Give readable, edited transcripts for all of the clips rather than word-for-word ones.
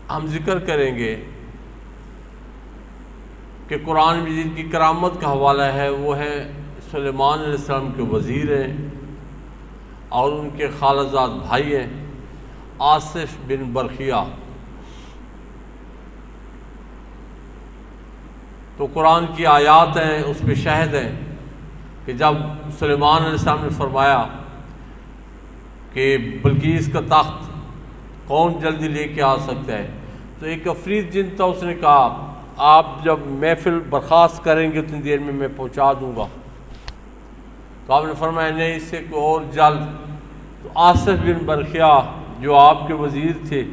ہم ذکر کریں گے کہ قرآن مجید کی کرامت کا حوالہ ہے، وہ ہے سلیمان علیہ السلام کے وزیر ہیں اور ان کے خالہ زاد بھائی ہیں آصف بن برخیہ۔ تو قرآن کی آیات ہیں، اس پہ شاہد ہیں کہ جب سلیمان علیہ السلام نے فرمایا کہ بلقیس کا تخت کون جلدی لے کے آ سکتا ہے، تو ایک عفریت جن تھا، اس نے کہا آپ جب محفل برخاست کریں گے اتنی دیر میں میں پہنچا دوں گا۔ تو آپ نے فرمایا نہیں، اس سے کوئی اور جلد۔ تو آصف بن برخیہ جو آپ کے وزیر تھے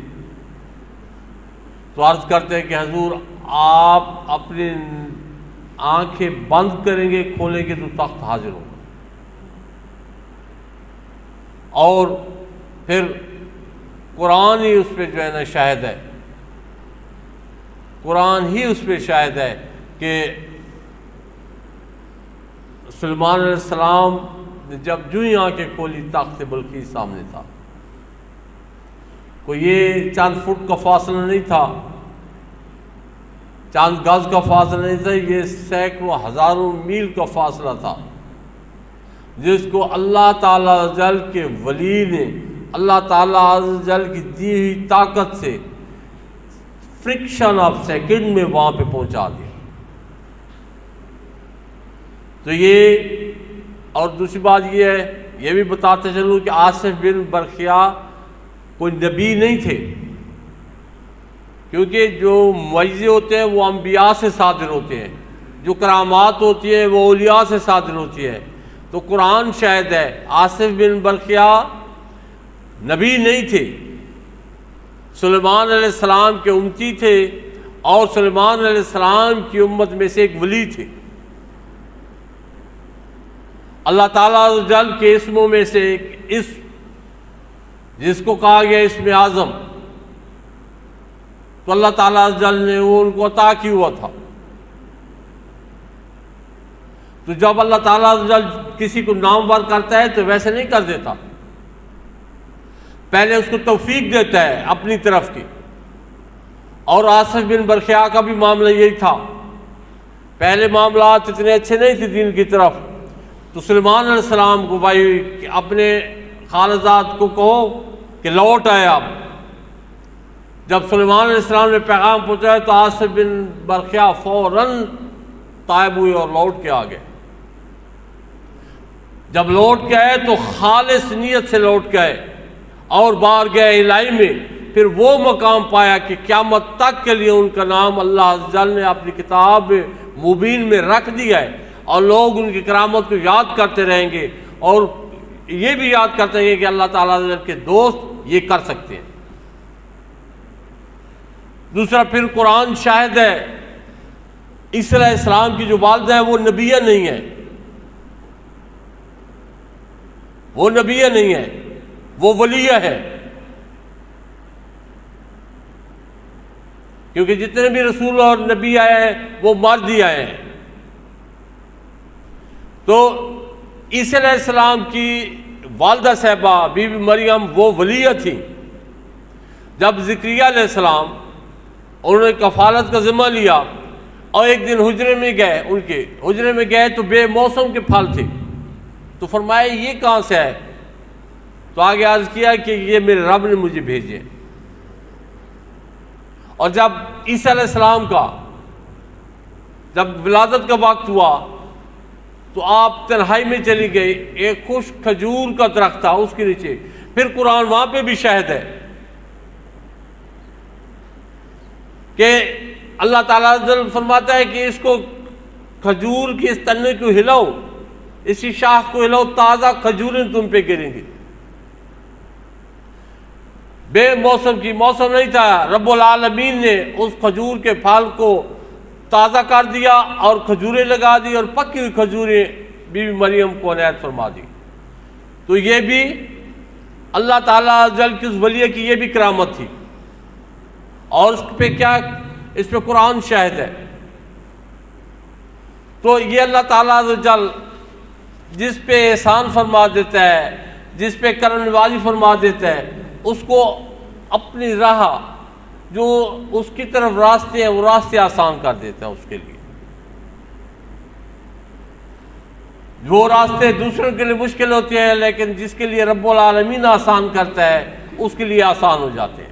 تو عرض کرتے ہیں کہ حضور آپ اپنی آنکھیں بند کریں گے، کھولیں گے تو تخت حاضر ہوگا۔ اور پھر قرآن ہی اس پہ جو ہے نا شاہد ہے، قرآن ہی اس پہ شاہد ہے کہ سلیمان علیہ السلام نے جب جو ہی آنکھیں کھولی تخت بلقیس سامنے تھا۔ کوئی یہ چند فٹ کا فاصلہ نہیں تھا، چند گز کا فاصلہ نہیں تھا، یہ سینکڑوں ہزاروں میل کا فاصلہ تھا، جس کو اللہ تعالیٰ عز و جل کے ولی نے اللہ تعالیٰ عز و جل کی دی ہوئی طاقت سے فرکشن آف سیکنڈ میں وہاں پہ پہنچا دیا۔ تو یہ، اور دوسری بات یہ ہے، یہ بھی بتاتے چلوں کہ آصف بن برخیہ کوئی نبی نہیں تھے، کیونکہ جو معجزے ہوتے ہیں وہ انبیاء سے صادر ہوتے ہیں، جو کرامات ہوتی ہیں وہ اولیاء سے صادر ہوتی ہے۔ تو قرآن شاہد ہے آصف بن برخیہ نبی نہیں تھے، سلیمان علیہ السلام کے امتی تھے، اور سلیمان علیہ السلام کی امت میں سے ایک ولی تھے۔ اللہ تعالیٰ عز و جل کے اسموں میں سے ایک اسم جس کو کہا گیا اسم اعظم، تو اللہ تعالیٰ عز و جل نے وہ ان کو عطا کیا ہوا تھا۔ تو جب اللہ تعالیٰ عز و جل کسی کو نامور کرتا ہے تو ویسے نہیں کر دیتا، پہلے اس کو توفیق دیتا ہے اپنی طرف کی۔ اور آصف بن برخیہ کا بھی معاملہ یہی تھا، پہلے معاملات اتنے اچھے نہیں تھے دین کی طرف، تو سلیمان علیہ السلام کو بھائی اپنے خالزاد کو کہو کہ لوٹ آئے آپ۔ جب سلیمان علیہ السلام نے پیغام پہنچایا تو آصف بن برخیہ فوراً طائب ہوئے اور لوٹ کے آ گئے۔ جب لوٹ کے آئے تو خالص نیت سے لوٹ کے آئے اور بارگاہ الہی میں پھر وہ مقام پایا کہ قیامت تک کے لیے ان کا نام اللہ عز و جل نے اپنی کتاب مبین میں رکھ دیا ہے، اور لوگ ان کی کرامت کو یاد کرتے رہیں گے، اور یہ بھی یاد کرتے رہیں گے کہ اللہ تعالیٰ عز و جل کے دوست یہ کر سکتے ہیں۔ دوسرا پھر قرآن شاہد ہے عیسیٰ علیہ السلام کی جو والدہ ہیں وہ نبیہ نہیں ہے، وہ نبیہ نہیں ہے، وہ ولیہ ہے، کیونکہ جتنے بھی رسول اور نبی آئے ہیں وہ مرد ہی آئے ہیں۔ تو عیسیٰ علیہ السلام کی والدہ صاحبہ بی بی مریم وہ ولیہ تھی۔ جب زکریا علیہ السلام انہوں نے کفالت کا ذمہ لیا اور ایک دن حجرے میں گئے، ان کے حجرے میں گئے تو بے موسم کے پھل تھے، تو فرمایا یہ کہاں سے ہے؟ تو آگے عرض کیا کہ یہ میرے رب نے مجھے بھیجے۔ اور جب عیسیٰ علیہ السلام کا جب ولادت کا وقت ہوا تو آپ تنہائی میں چلی گئی، ایک خشک کھجور کا درخت تھا اس کے نیچے، پھر قرآن وہاں پہ بھی شاہد ہے کہ اللہ تعالیٰ فرماتا ہے کہ اس کو کھجور کی اس تنے کو ہلاؤ، اسی شاخ کو ہلاؤ، تازہ کھجوریں تم پہ گریں گی۔ بے موسم کی، موسم نہیں تھا، رب العالمین نے اس کھجور کے پھل کو تازہ کر دیا اور کھجوریں لگا دی، اور پکی ہوئی کھجوریں بی بی مریم کو عنایت فرما دی۔ تو یہ بھی اللہ تعالیٰ عز و جل کی اس ولیہ کی یہ بھی کرامت تھی، اور اس پہ کیا، اس پہ قرآن شاہد ہے۔ تو یہ اللہ تعالیٰ عز و جل جس پہ احسان فرما دیتا ہے، جس پہ کرم نوازی فرما دیتا ہے، اس کو اپنی راہ جو اس کی طرف راستے ہیں وہ راستے آسان کر دیتے ہیں اس کے لیے. وہ راستے دوسروں کے لیے مشکل ہوتے ہیں لیکن جس کے لیے رب العالمین آسان کرتا ہے اس کے لیے آسان ہو جاتے ہیں.